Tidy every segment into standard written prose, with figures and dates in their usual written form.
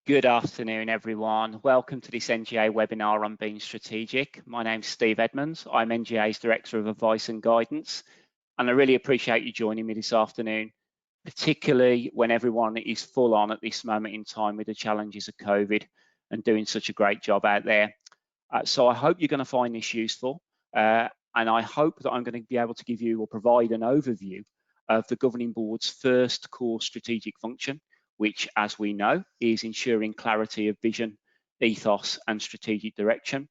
Good afternoon, everyone. Welcome to this NGA webinar on being strategic. My name's Steve Edmonds. I'm NGA's Director of Advice and Guidance, and I really appreciate you joining me this afternoon, particularly when everyone is full on at this moment in time with the challenges of COVID and doing such a great job out there. So I hope you're going to find this useful, and I hope that I'm going to be able to give you or provide an overview of the Governing Board's first core strategic function, which, as we know, is ensuring clarity of vision, ethos and strategic direction.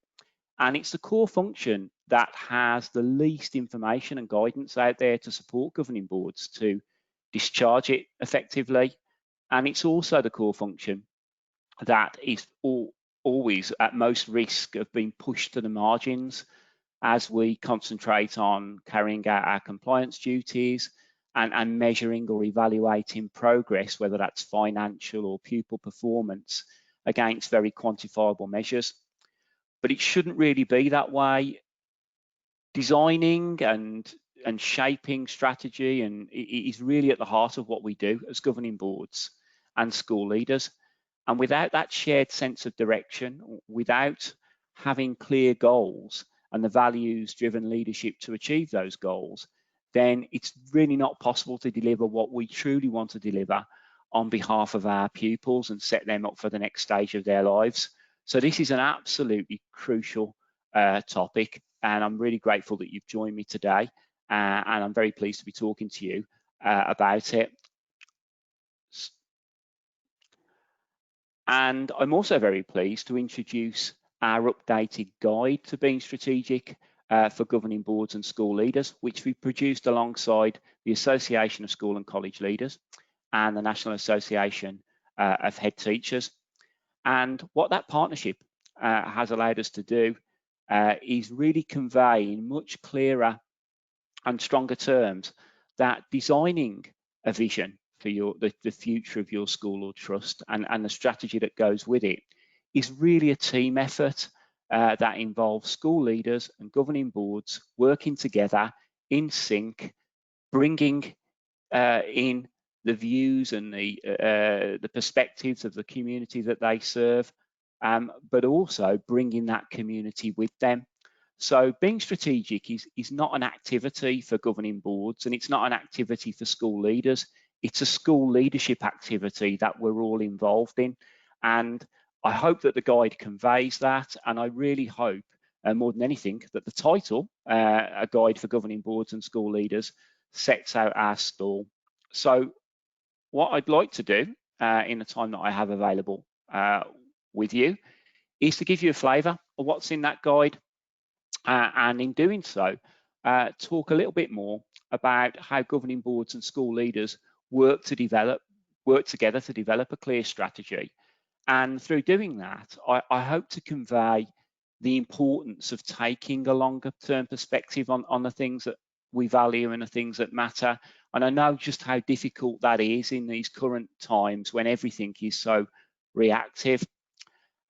And it's the core function that has the least information and guidance out there to support governing boards to discharge it effectively. And it's also the core function that is always at most risk of being pushed to the margins as we concentrate on carrying out our compliance duties and measuring or evaluating progress, whether that's financial or pupil performance, against very quantifiable measures. But it shouldn't really be that way. Designing and shaping strategy and it is really at the heart of what we do as governing boards and school leaders. And without that shared sense of direction, without having clear goals and the values-driven leadership to achieve those goals, then it's really not possible to deliver what we truly want to deliver on behalf of our pupils and set them up for the next stage of their lives. So this is an absolutely crucial topic, and I'm really grateful that you've joined me today, and I'm very pleased to be talking to you about it. And I'm also very pleased to introduce our updated guide to being strategic for governing boards and school leaders, which we produced alongside the Association of School and College Leaders and the National Association of Head Teachers. And what that partnership has allowed us to do is really convey in much clearer and stronger terms that designing a vision for the future of your school or trust and the strategy that goes with it is really a team effort that involves school leaders and governing boards working together in sync, bringing in the views and the perspectives of the community that they serve, but also bringing that community with them. So being strategic is not an activity for governing boards, and it's not an activity for school leaders. It's a school leadership activity that we're all involved in. And I hope that the guide conveys that, and I really hope, more than anything, that the title, A Guide for Governing Boards and School Leaders, sets out our stall. So what I'd like to do in the time that I have available with you is to give you a flavour of what's in that guide, and in doing so, talk a little bit more about how governing boards and school leaders work together to develop a clear strategy. And through doing that, I hope to convey the importance of taking a longer term perspective on the things that we value and the things that matter. And I know just how difficult that is in these current times when everything is so reactive.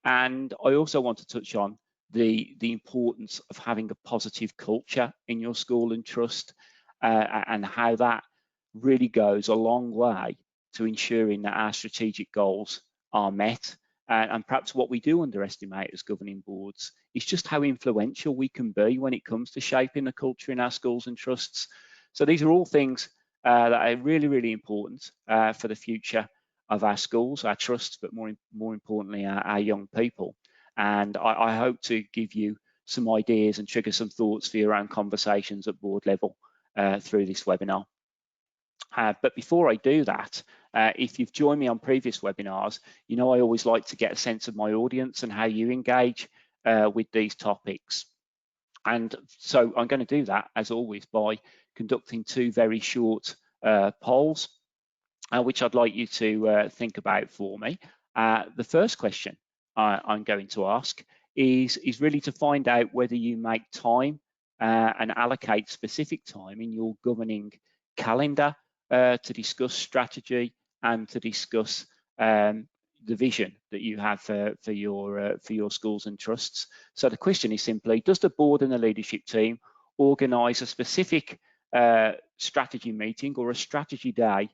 And I also want to touch on the importance of having a positive culture in your school and trust, and how that really goes a long way to ensuring that our strategic goals are met. And perhaps what we do underestimate as governing boards is just how influential we can be when it comes to shaping the culture in our schools and trusts. So these are all things that are really, really important for the future of our schools, our trusts, but more importantly, our young people. And I hope to give you some ideas and trigger some thoughts for your own conversations at board level through this webinar. But before I do that, if you've joined me on previous webinars, you know I always like to get a sense of my audience and how you engage with these topics. And so I'm going to do that, as always, by conducting two very short polls, which I'd like you to think about for me. The first question I'm going to ask is really to find out whether you make time and allocate specific time in your governing calendar to discuss strategy and to discuss the vision that you have for your schools and trusts. So the question is simply, does the board and the leadership team organise a specific strategy meeting or a strategy day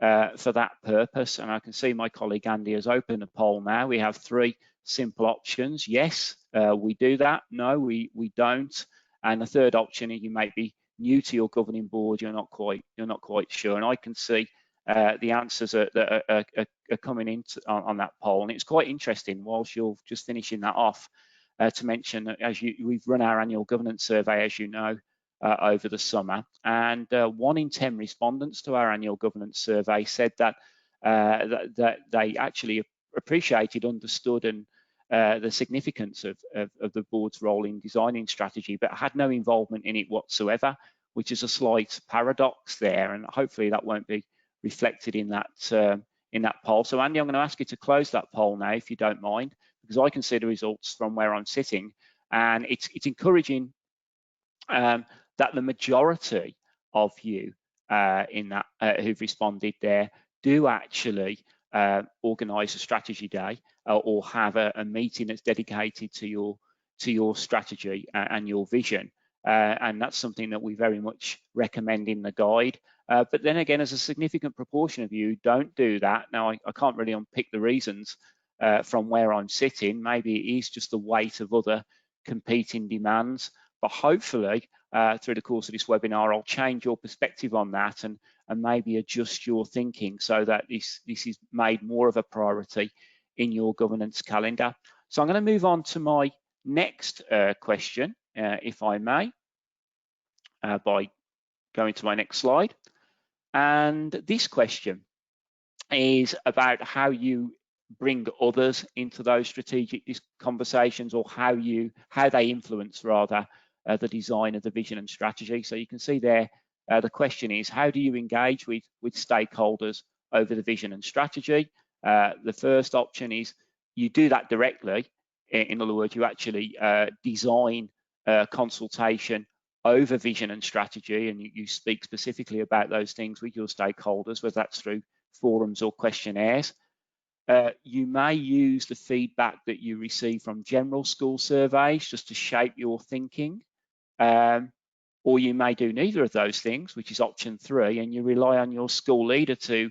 for that purpose. And I can see my colleague Andy has opened a poll now. We have 3 simple options. Yes, we do that. No, we don't. And the third option is you may be new to your governing board. You're not quite sure. And I can see the answers that are coming in on that poll. And it's quite interesting. Whilst you're just finishing that off, to mention that we've run our annual governance survey, as you know, over the summer, and 1 in 10 respondents to our annual governance survey said that that they actually appreciated, understood, and the significance of the board's role in designing strategy, but had no involvement in it whatsoever, which is a slight paradox there, and hopefully that won't be reflected in that poll. So Andy, I'm going to ask you to close that poll now, if you don't mind, because I can see the results from where I'm sitting, and it's encouraging that the majority of you in that who've responded there do actually organise a strategy day or have a meeting that's dedicated to your strategy and your vision, and that's something that we very much recommend in the guide. But then again, there's a significant proportion of you who don't do that. Now, I can't really unpick the reasons from where I'm sitting. Maybe it is just the weight of other competing demands, but hopefully through the course of this webinar, I'll change your perspective on that and maybe adjust your thinking so that this is made more of a priority in your governance calendar. So I'm going to move on to my next question, if I may, by going to my next slide. And this question is about how you bring others into those strategic conversations, or how they influence rather the design of the vision and strategy. So you can see there, the question is, how do you engage with stakeholders over the vision and strategy? The first option is you do that directly. In other words, you actually design consultation over vision and strategy, and you speak specifically about those things with your stakeholders, whether that's through forums or questionnaires. You may use the feedback that you receive from general school surveys just to shape your thinking, or you may do neither of those things, which is option 3, and you rely on your school leader to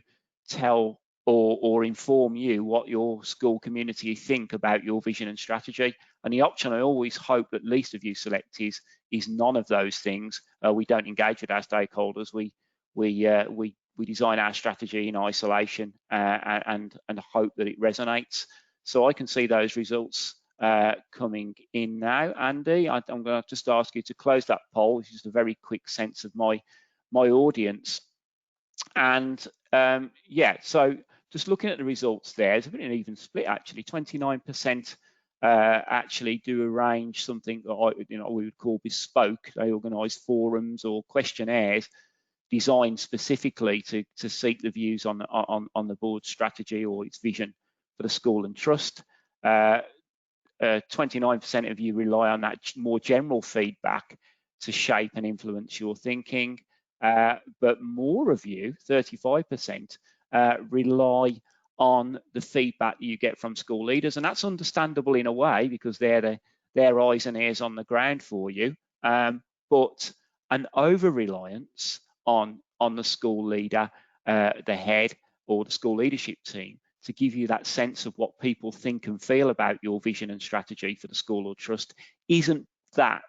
tell or inform you what your school community think about your vision and strategy. And the option I always hope that least of you select is none of those things. We don't engage with our stakeholders. We design our strategy in isolation and hope that it resonates. So I can see those results coming in now. Andy, I'm going to just ask you to close that poll, which is a very quick sense of my audience. And yeah, so just looking at the results there, it's a bit of an even split actually. 29% actually do arrange something that we would call bespoke. They organise forums or questionnaires designed specifically to seek the views on the board's strategy or its vision for the school and trust. 29% of you rely on that more general feedback to shape and influence your thinking, but more of you, 35%, rely on the feedback that you get from school leaders, and that's understandable in a way because they're their eyes and ears on the ground for you. But an over-reliance on the school leader, the head, or the school leadership team to give you that sense of what people think and feel about your vision and strategy for the school or trust isn't that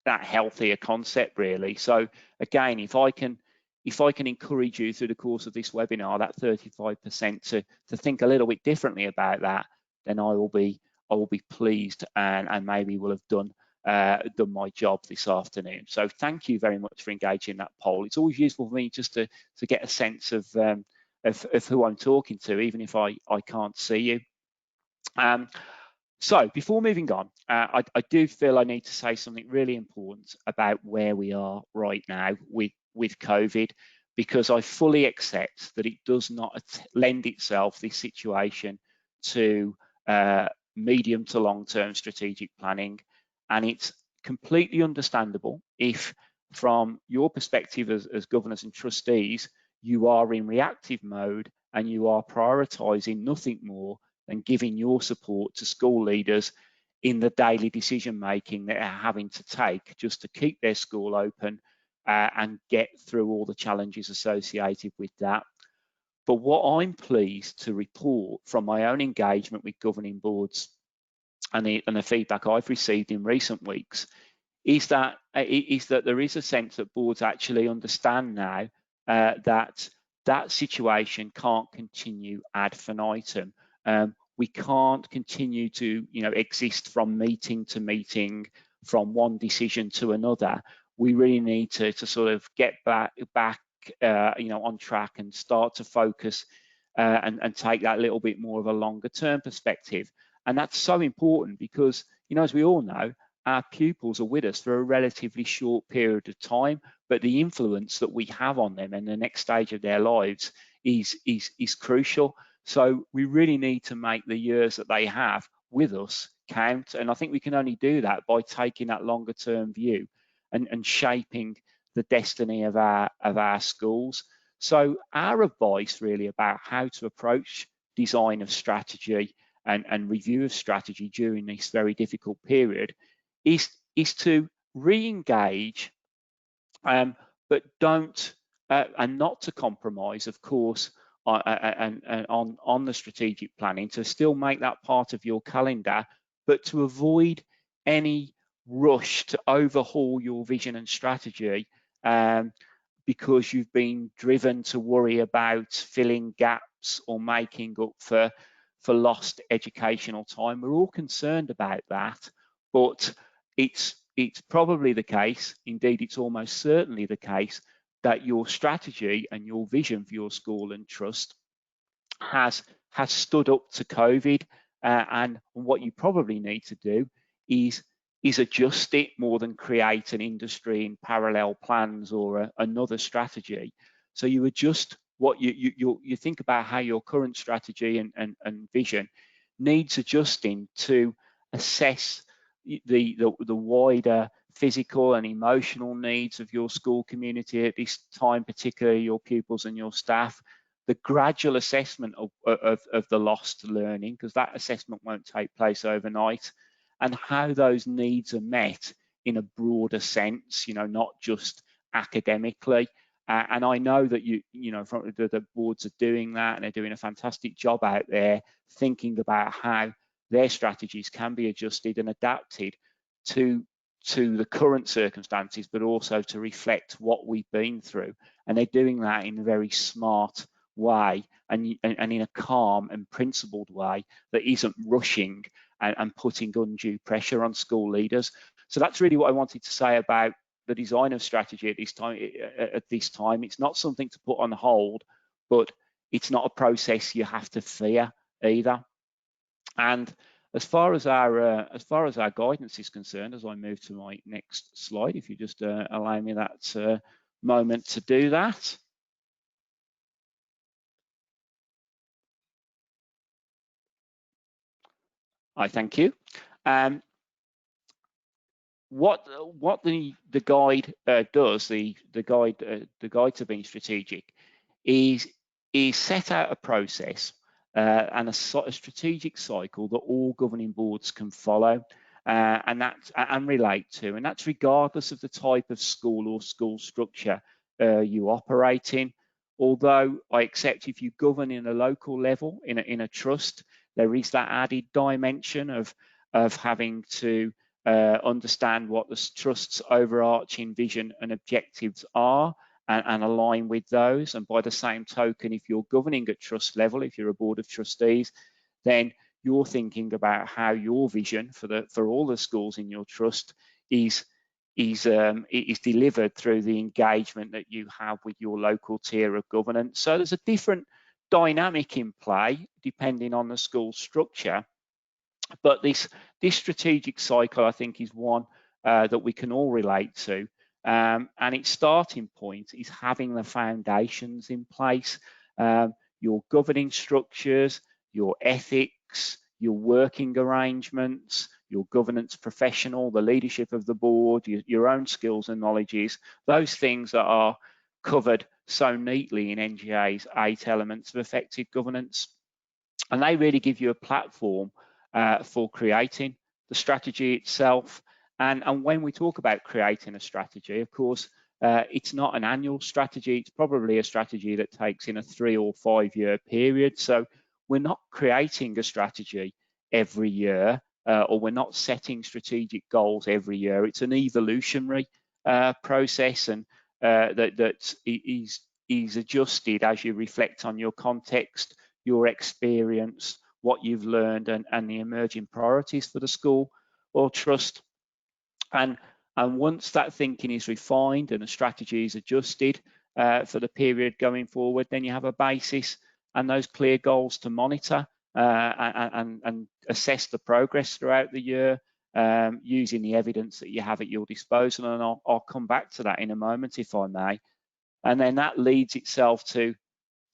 healthier concept really. So again, if I can encourage you through the course of this webinar, that 35% to think a little bit differently about that, then I will be pleased and maybe will have done my job this afternoon. So thank you very much for engaging in that poll. It's always useful for me just to get a sense of who I'm talking to, even if I can't see you. So before moving on, I do feel I need to say something really important about where we are right now with COVID, because I fully accept that it does not lend itself, this situation, to medium to long-term strategic planning. And it's completely understandable if, from your perspective as governors and trustees, you are in reactive mode and you are prioritising nothing more than giving your support to school leaders in the daily decision making that they're having to take just to keep their school open and get through all the challenges associated with that. But what I'm pleased to report from my own engagement with governing boards and the feedback I've received in recent weeks is that there is a sense that boards actually understand now that situation can't continue ad infinitum. We can't continue to exist from meeting to meeting, from one decision to another. We really need to sort of get back on track and start to focus and take that little bit more of a longer term perspective. And that's so important because, as we all know, our pupils are with us for a relatively short period of time, but the influence that we have on them in the next stage of their lives is crucial. So we really need to make the years that they have with us count. And I think we can only do that by taking that longer term view and shaping the destiny of our schools. So our advice really about how to approach design of strategy and review of strategy during this very difficult period is to re-engage, but don't and not to compromise, of course, on the strategic planning, to still make that part of your calendar, but to avoid any rush to overhaul your vision and strategy because you've been driven to worry about filling gaps or making up for lost educational time. We're all concerned about that, but it's probably the case, indeed it's almost certainly the case, that your strategy and your vision for your school and trust has stood up to COVID, and what you probably need to do is adjust it more than create an industry in parallel plans or another strategy. So you adjust what you think about how your current strategy and vision needs adjusting to assess the wider physical and emotional needs of your school community at this time, particularly your pupils and your staff, the gradual assessment of the lost learning, because that assessment won't take place overnight, and how those needs are met in a broader sense, not just academically. And I know that from the boards are doing that, and they're doing a fantastic job out there thinking about how their strategies can be adjusted and adapted to the current circumstances, but also to reflect what we've been through. And they're doing that in a very smart way and in a calm and principled way that isn't rushing and putting undue pressure on school leaders. So that's really what I wanted to say about the design of strategy at this time. It's not something to put on hold, but it's not a process you have to fear either. And as far as our guidance is concerned, as I move to my next slide, if you just allow me that moment to do that. I thank you. What the guide does, the guide to being strategic, is set out a process and a strategic cycle that all governing boards can follow and relate to, and that's regardless of the type of school or school structure you operate in. Although I accept if you govern in a local level, in a trust, there is that added dimension of having to understand what the trust's overarching vision and objectives are and align with those. And by the same token, if you're governing at trust level, if you're a board of trustees, then you're thinking about how your vision for all the schools in your trust is delivered through the engagement that you have with your local tier of governance. So there's a different dynamic in play depending on the school structure. But this strategic cycle, I think, is one that we can all relate to. And its starting point is having the foundations in place, your governing structures, your ethics, your working arrangements, your governance professional, the leadership of the board, your own skills and knowledges, those things that are covered so neatly in NGA's 8 elements of effective governance. And they really give you a platform for creating the strategy itself. And when we talk about creating a strategy, of course, It's not an annual strategy. It's probably a strategy that takes in a 3 or 5 year period. So we're not creating a strategy every year, or we're not setting strategic goals every year. It's an evolutionary process, and that is adjusted as you reflect on your context, your experience, what you've learned, and the emerging priorities for the school or trust. And once that thinking is refined and the strategy is adjusted for the period going forward, then you have a basis and those clear goals to monitor and assess the progress throughout the year, using the evidence that you have at your disposal. And I'll come back to that in a moment, if I may. And then that leads itself to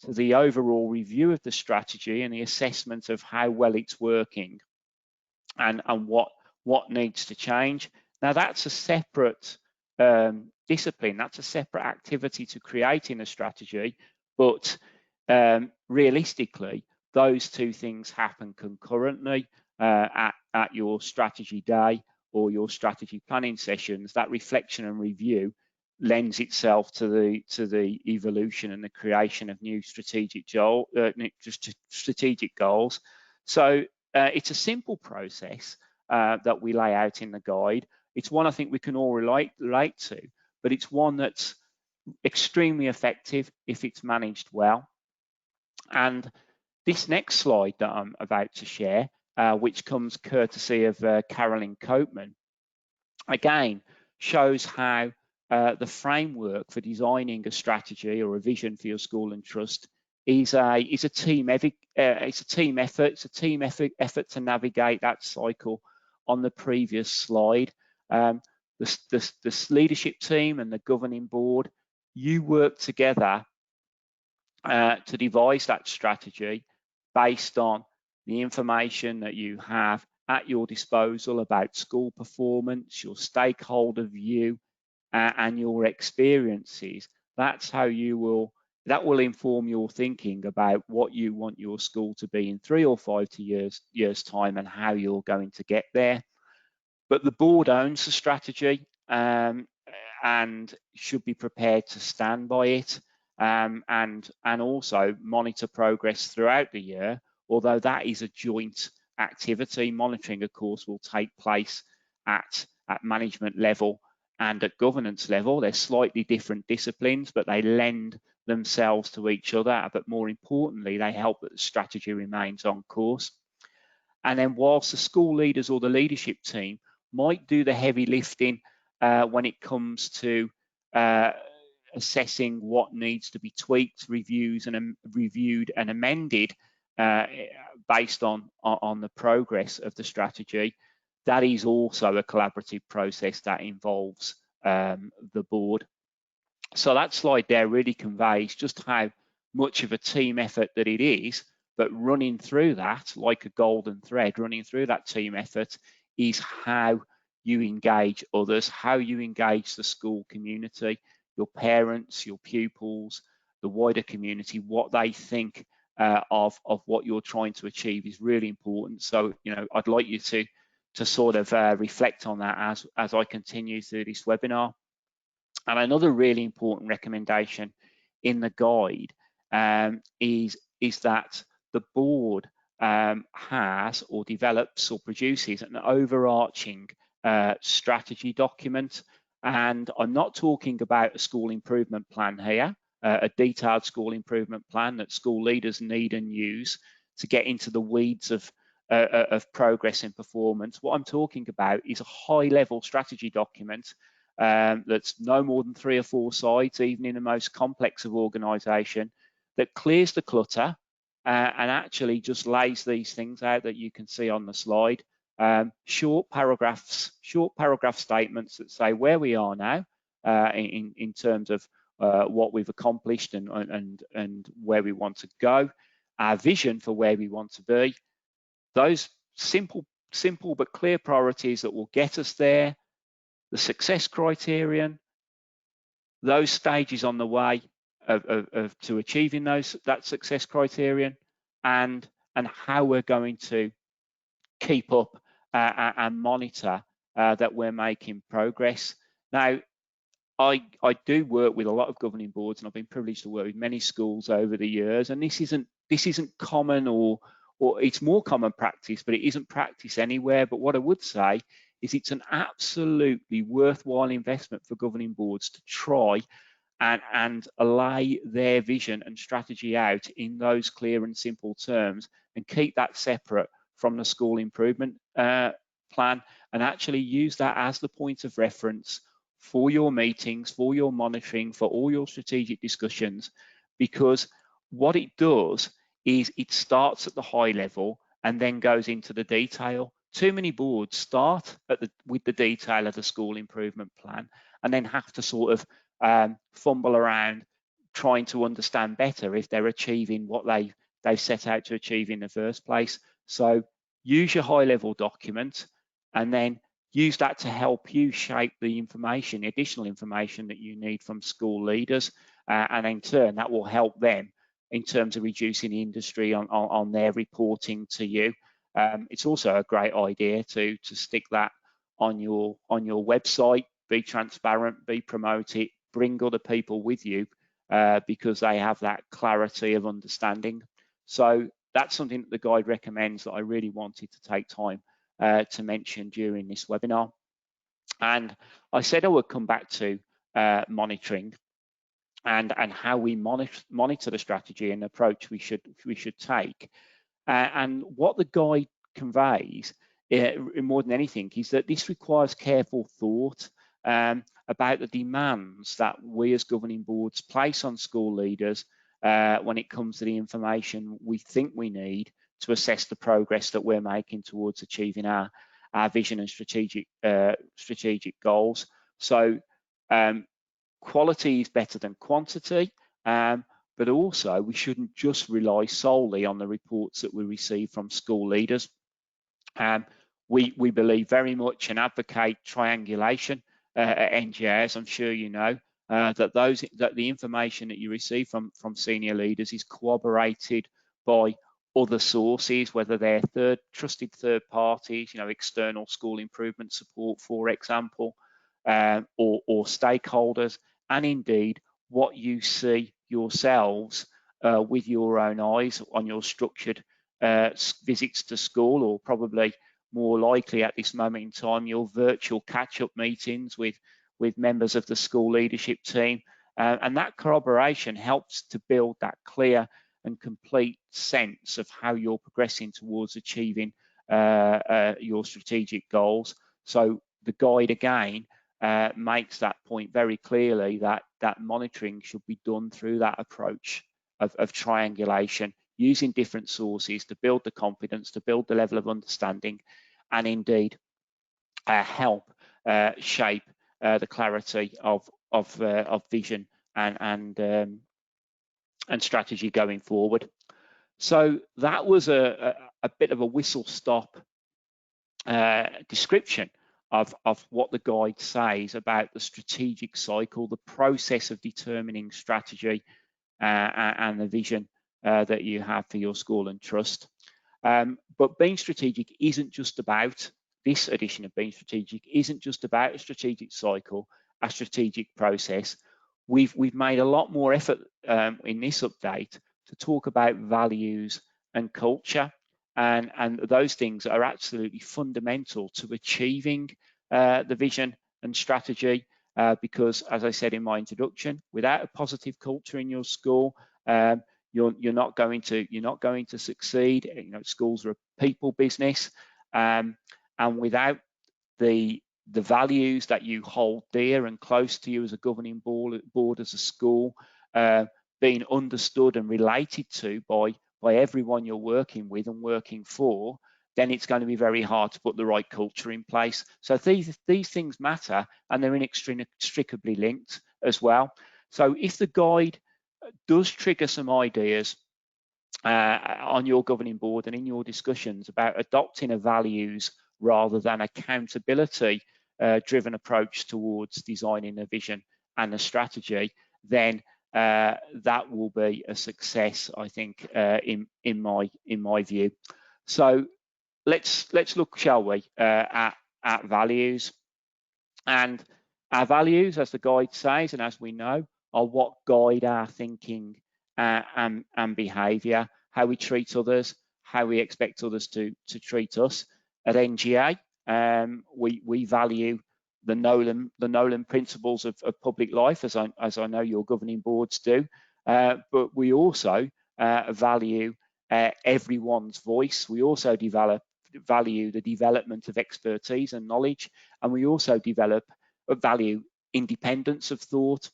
the overall review of the strategy and the assessment of how well it's working and what needs to change. Now, that's a separate discipline. That's a separate activity to creating a strategy, but realistically, those two things happen concurrently at your strategy day or your strategy planning sessions. That reflection and review lends itself to the evolution and the creation of new strategic goals. So it's a simple process that we lay out in the guide. It's one I think we can all relate to, but it's one that's extremely effective if it's managed well. And this next slide that I'm about to share, which comes courtesy of Carolyn Copeman, again shows how the framework for designing a strategy or a vision for your school and trust is a team effort. It's a team effort to navigate that cycle. On the previous slide, the leadership team and the governing board, you work together to devise that strategy based on the information that you have at your disposal about school performance, your stakeholder view, and your experiences. That's how that will inform your thinking about what you want your school to be in 3 or 5 years time and how you're going to get there. But the board owns the strategy and should be prepared to stand by it and also monitor progress throughout the year, although that is a joint activity. Monitoring, of course, will take place at management level and at governance level. They're slightly different disciplines, but they lend themselves to each other. But more importantly, they help that the strategy remains on course. And then whilst the school leaders or the leadership team might do the heavy lifting when it comes to assessing what needs to be tweaked, reviewed and amended based on the progress of the strategy, that is also a collaborative process that involves the board. So that slide there really conveys just how much of a team effort that it is, but running through that like a golden thread, running through that team effort is how you engage others, how you engage the school community, your parents, your pupils, the wider community. What they think of what you're trying to achieve is really important. So, I'd like you to sort of reflect on that as I continue through this webinar. And another really important recommendation in the guide is that the board has or develops or produces an overarching strategy document. And I'm not talking about a school improvement plan here, a detailed school improvement plan that school leaders need and use to get into the weeds of progress and performance. What I'm talking about is a high-level strategy document that's no more than 3 or 4 sides, even in the most complex of organisation, that clears the clutter and actually just lays these things out that you can see on the slide. Short paragraph statements that say where we are now in terms of what we've accomplished and where we want to go, our vision for where we want to be. Those simple but clear priorities that will get us there, the success criterion, those stages on the way to achieving that success criterion, and how we're going to keep up and monitor that we're making progress. Now, I do work with a lot of governing boards, and I've been privileged to work with many schools over the years, and this isn't common, or it's more common practice, but it isn't practice anywhere. But what I would say is it's an absolutely worthwhile investment for governing boards to try and lay their vision and strategy out in those clear and simple terms, and keep that separate from the school improvement plan, and actually use that as the point of reference for your meetings, for your monitoring, for all your strategic discussions. Because what it does is it starts at the high level and then goes into the detail. Too many boards start with the detail of the school improvement plan and then have to sort of fumble around trying to understand better if they're achieving what they've set out to achieve in the first place. So use your high level document and then use that to help you shape the information, the additional information that you need from school leaders, and in turn that will help them in terms of reducing the industry on their reporting to you. It's also a great idea to stick that on your website. Be transparent, be promoted, bring other people with you because they have that clarity of understanding. So that's something that the guide recommends that I really wanted to take time to mention during this webinar. And I said I would come back to monitoring and how we monitor the strategy and approach we should take. And what the guide conveys, more than anything, is that this requires careful thought about the demands that we as governing boards place on school leaders when it comes to the information we think we need to assess the progress that we're making towards achieving our vision and strategic goals. So quality is better than quantity, but also we shouldn't just rely solely on the reports that we receive from school leaders. We believe very much and advocate triangulation at NGAs. I'm sure you know that the information that you receive from senior leaders is corroborated by other sources, whether they're trusted third parties, external school improvement support, for example, or stakeholders, and indeed what you see yourselves with your own eyes on your structured visits to school, or probably more likely at this moment in time, your virtual catch-up meetings with members of the school leadership team. And that corroboration helps to build that clear and complete sense of how you're progressing towards achieving your strategic goals. So the guide again makes that point very clearly, that monitoring should be done through that approach of triangulation, using different sources to build the confidence, to build the level of understanding, and indeed help shape the clarity of vision and strategy going forward. So that was a bit of a whistle-stop description of what the guide says about the strategic cycle, the process of determining strategy and the vision that you have for your school and trust. But being strategic isn't just about, this edition of Being Strategic isn't just about a strategic cycle, a strategic process. We've made a lot more effort in this update to talk about values and culture, and those things are absolutely fundamental to achieving the vision and strategy, because, as I said in my introduction, without a positive culture in your school, you're not going to succeed. Schools are a people business, and without the values that you hold dear and close to you as a governing board as a school being understood and related to by everyone you're working with and working for, then it's going to be very hard to put the right culture in place. So these things matter, and they're inextricably linked as well. So if the guide does trigger some ideas on your governing board and in your discussions about adopting a values rather than accountability driven approach towards designing a vision and a strategy, then that will be a success, I think, in my view. So let's look, shall we, at values. And Our values, as the guide says, and as we know, are what guide our thinking and behaviour, how we treat others, how we expect others to treat us. At NGA, we value the Nolan principles of public life, as I know your governing boards do, but we also value everyone's voice. We also value the development of expertise and knowledge, and we also value independence of thought.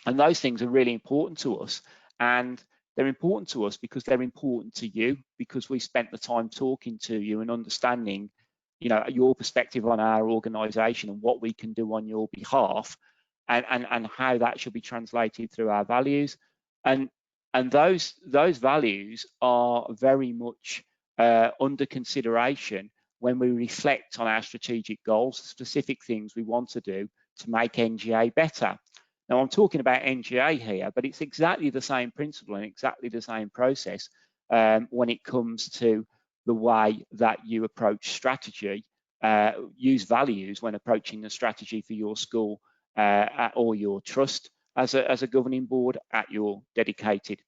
And those things are really important to us, and they're important to us because they're important to you, because we spent the time talking to you and understanding, you know, your perspective on our organisation and what we can do on your behalf, and how that should be translated through our values. And those values are very much under consideration when we reflect on our strategic goals, specific things we want to do to make NGA better. Now, I'm talking about NGA here, but it's exactly the same principle and exactly the same process when it comes to the way that you approach strategy, use values when approaching the strategy for your school or your trust as a governing board at your dedicated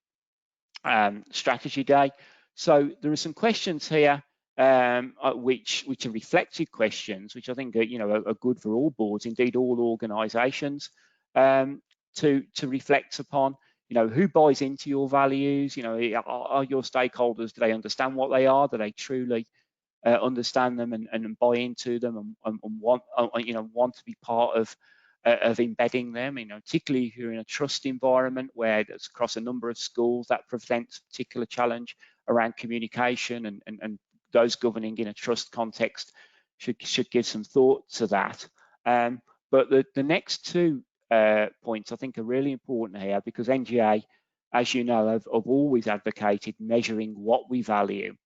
strategy day. So there are some questions here which are reflective questions, which I think are good for all boards, indeed all organisations, to reflect upon. You know, who buys into your values? You know, are your stakeholders, do they understand what they are? Do they truly understand them and buy into them and want to be part of embedding them? You know, particularly if you're in a trust environment where it's across a number of schools, that presents a particular challenge around communication, and those governing in a trust context should give some thought to that. But the next two points I think are really important here, because NGA, as you know, have always advocated measuring what we value,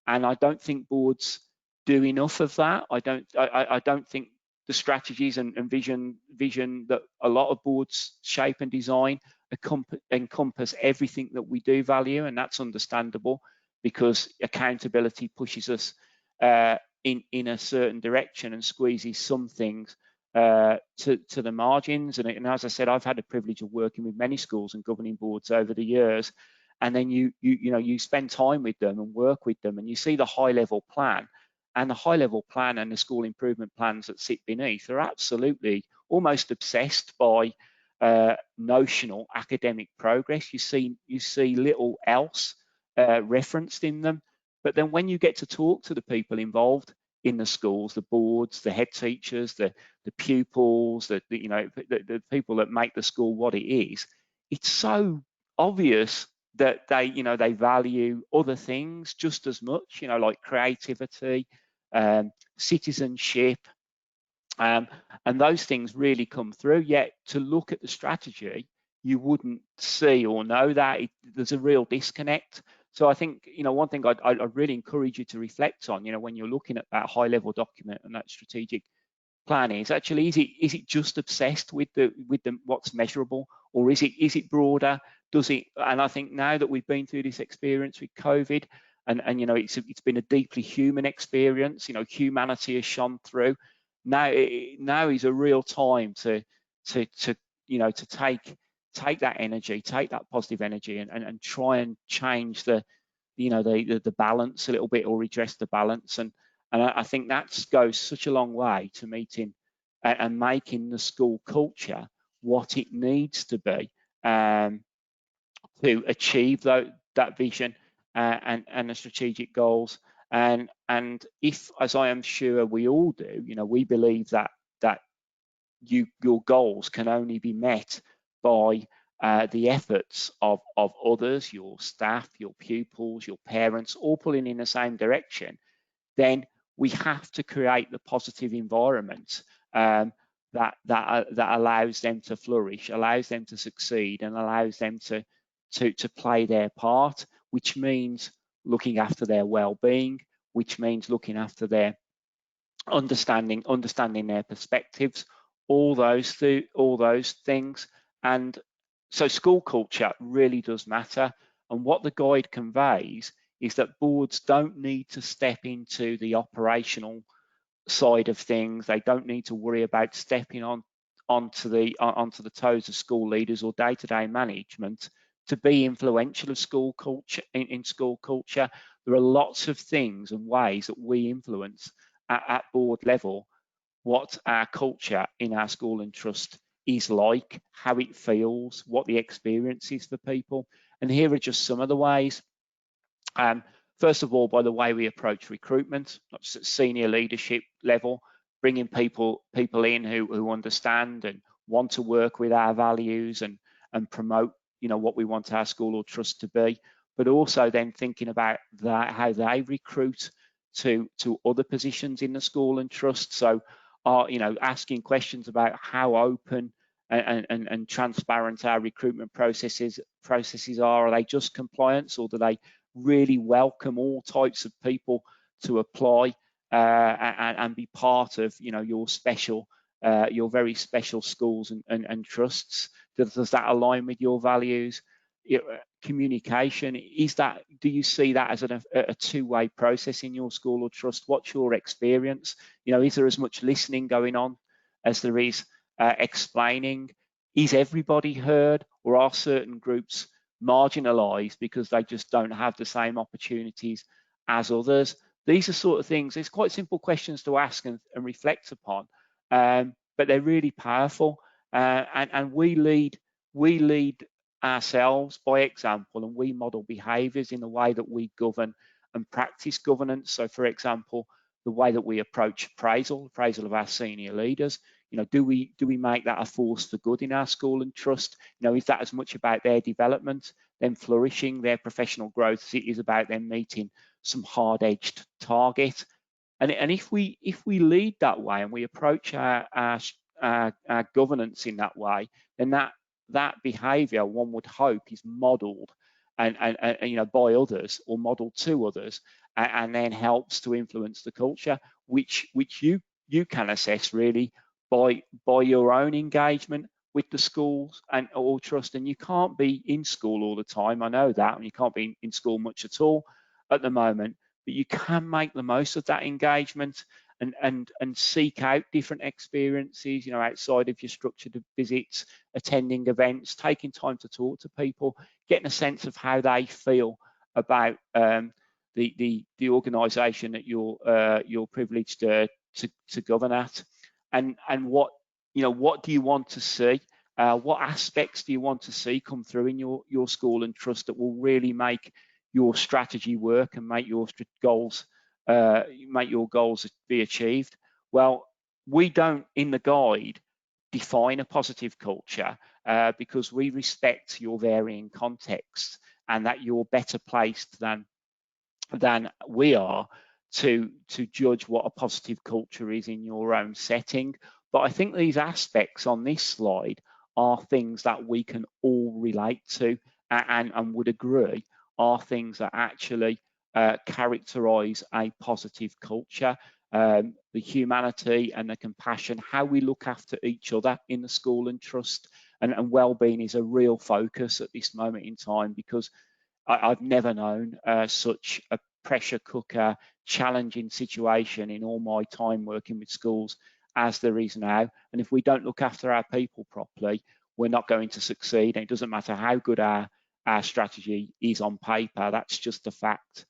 and I don't think boards do enough of that. I don't think the strategies and vision that a lot of boards shape and design encompass everything that we do value, and that's understandable because accountability pushes us in a certain direction and squeezes some things to the margins. And as I said, I've had the privilege of working with many schools and governing boards over the years, and then you spend time with them and work with them, and you see the high level plan, and the high level plan and the school improvement plans that sit beneath are absolutely almost obsessed by notional academic progress. You see little else referenced in them. But then when you get to talk to the people involved in the schools, the boards, the head teachers, the pupils, the people that make the school what it is, it's so obvious that they value other things just as much, like creativity, citizenship, and those things really come through. Yet to look at the strategy, you wouldn't see or know that. There's a real disconnect. So I think, one thing I'd really encourage you to reflect on, when you're looking at that high level document and that strategic plan is actually, is it just obsessed with what's measurable, or is it broader? And I think now that we've been through this experience with COVID, and it's been a deeply human experience, humanity has shone through. Now is a real time to take that energy, take that positive energy, and try and change the balance a little bit, or redress the balance. And I think that goes such a long way to meeting and making the school culture what it needs to be to achieve that vision and the strategic goals. And if, as I am sure we all do, we believe that your goals can only be met by the efforts of others, your staff, your pupils, your parents, all pulling in the same direction, then we have to create the positive environment that allows them to flourish, allows them to succeed, and allows them to play their part, which means looking after their well-being, which means looking after their understanding their perspectives, all those things. And so school culture really does matter. And what the guide conveys is that boards don't need to step into the operational side of things. They don't need to worry about stepping on onto the toes of school leaders or day-to-day management to be influential of school culture in school culture. There are lots of things and ways that we influence at board level what our culture in our school and trust is like, how it feels, what the experience is for people. And here are just some of the ways. First of all, by the way we approach recruitment, not just at senior leadership level, bringing people in who understand and want to work with our values and promote, what we want our school or trust to be, but also then thinking about how they recruit to other positions in the school and trust. So, asking questions about how open and transparent our recruitment processes are. Are they just compliance, or do they really welcome all types of people to apply and be part of, your very special schools and trusts? Does that align with your values? Communication, do you see that as a two-way process in your school or trust? What's your experience? Is there as much listening going on as there is explaining? Is everybody heard, or are certain groups marginalized because they just don't have the same opportunities as others? These are sort of things, it's quite simple questions to ask and reflect upon, but they're really powerful, and we lead ourselves by example, and we model behaviours in the way that we govern and practice governance. So, for example, the way that we approach appraisal of our senior leaders. Do we make that a force for good in our school and trust? Is that as much about their development, them flourishing, their professional growth, as it is about them meeting some hard-edged target? And if we lead that way and we approach our governance in that way, then that behaviour, one would hope, is modelled and by others, or modelled to others, and then helps to influence the culture, which you can assess really by your own engagement with the schools and or trust. And you can't be in school all the time, I know that, and you can't be in school much at all at the moment, but you can make the most of that engagement and seek out different experiences, outside of your structured visits, attending events, taking time to talk to people, getting a sense of how they feel about the organisation that you're privileged to govern at, and what do you want to see? What aspects do you want to see come through in your school and trust that will really make your strategy work and make your goals be achieved? Well, we don't in the guide define a positive culture because we respect your varying contexts, and that you're better placed than we are to judge what a positive culture is in your own setting. But I think these aspects on this slide are things that we can all relate to and would agree are things that actually characterize a positive culture. The humanity and the compassion, how we look after each other in the school and trust, and well-being is a real focus at this moment in time, because I've never known such a pressure cooker, challenging situation in all my time working with schools as there is now. And if we don't look after our people properly, we're not going to succeed. And it doesn't matter how good our strategy is on paper, that's just a fact.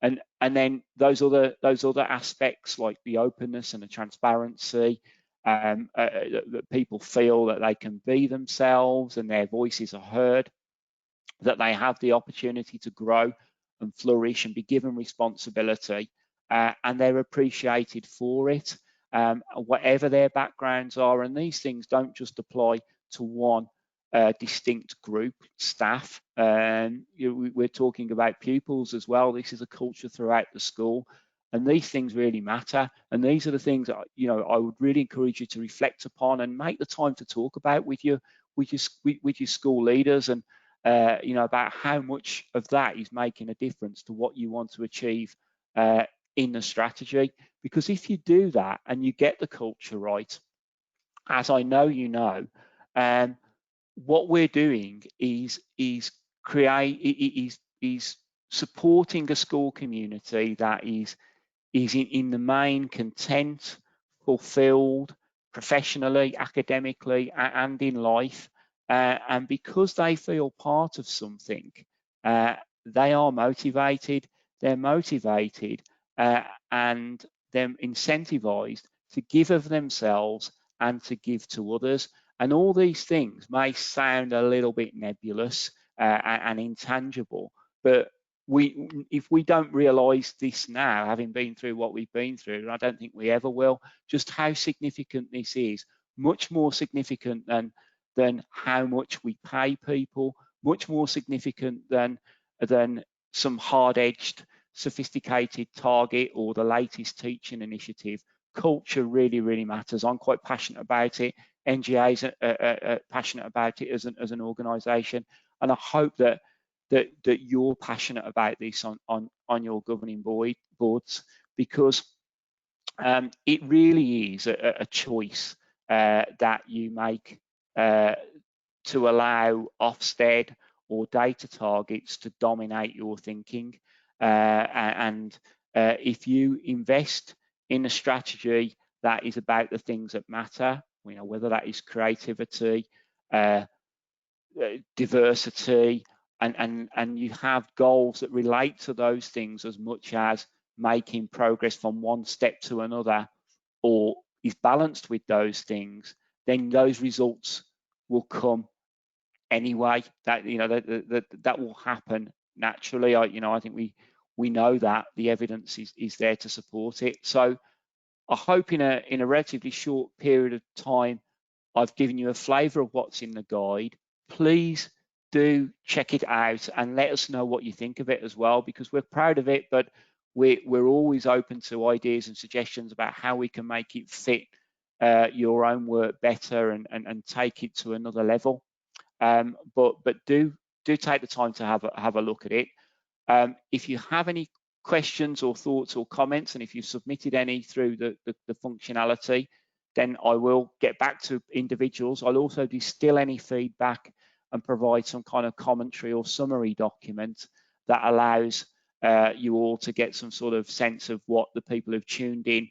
And then those other aspects, like the openness and the transparency, that people feel that they can be themselves and their voices are heard, that they have the opportunity to grow and flourish and be given responsibility, and they're appreciated for it, whatever their backgrounds are. And these things don't just apply to one distinct group, staff. We're talking about pupils as well. This is a culture throughout the school, and these things really matter. And these are the things that I would really encourage you to reflect upon and make the time to talk about with your school leaders, and about how much of that is making a difference to what you want to achieve in the strategy. Because if you do that and you get the culture right, as I know what we're doing is supporting a school community that is in the main content, fulfilled, professionally, academically, and in life. And because they feel part of something, they are motivated, they're motivated and they're incentivized to give of themselves and to give to others. And all these things may sound a little bit nebulous and intangible, but if we don't realize this now, having been through what we've been through, and I don't think we ever will, just how significant this is, much more significant than how much we pay people, much more significant than some hard-edged, sophisticated target or the latest teaching initiative. Culture really, really matters. I'm quite passionate about it. NGA's passionate about it as an organisation, and I hope that you're passionate about this on your governing boards, because it really is a choice that you make to allow Ofsted or data targets to dominate your thinking. And if you invest in a strategy that is about the things that matter, whether that is creativity, diversity, and you have goals that relate to those things as much as making progress from one step to another, or is balanced with those things, then those results will come anyway. That that will happen naturally. I think we know that the evidence is there to support it. So I hope in a relatively short period of time I've given you a flavour of what's in the guide. Please do check it out and let us know what you think of it as well, because we're proud of it, but we're always open to ideas and suggestions about how we can make it fit your own work better and take it to another level. But do take the time to have a look at it. If you have any questions or thoughts or comments, and if you've submitted any through the functionality, then I will get back to individuals. I'll also distill any feedback and provide some kind of commentary or summary document that allows you all to get some sort of sense of what the people who've tuned in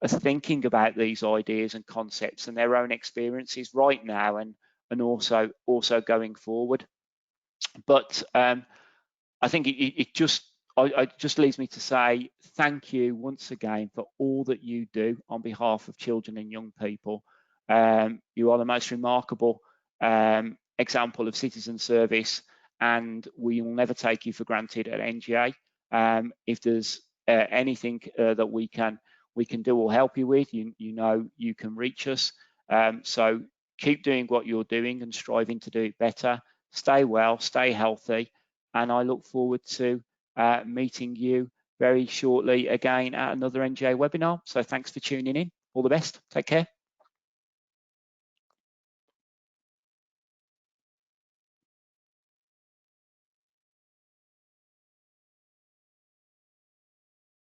are thinking about these ideas and concepts and their own experiences right now and also going forward. But I think it just leaves me to say thank you once again for all that you do on behalf of children and young people. You are the most remarkable example of citizen service, and we will never take you for granted at NGA. If there's anything that we can do or help you with, you know you can reach us. So keep doing what you're doing and striving to do it better. Stay well, stay healthy, and I look forward to meeting you very shortly again at another NGA webinar. So thanks for tuning in. All the best. Take care.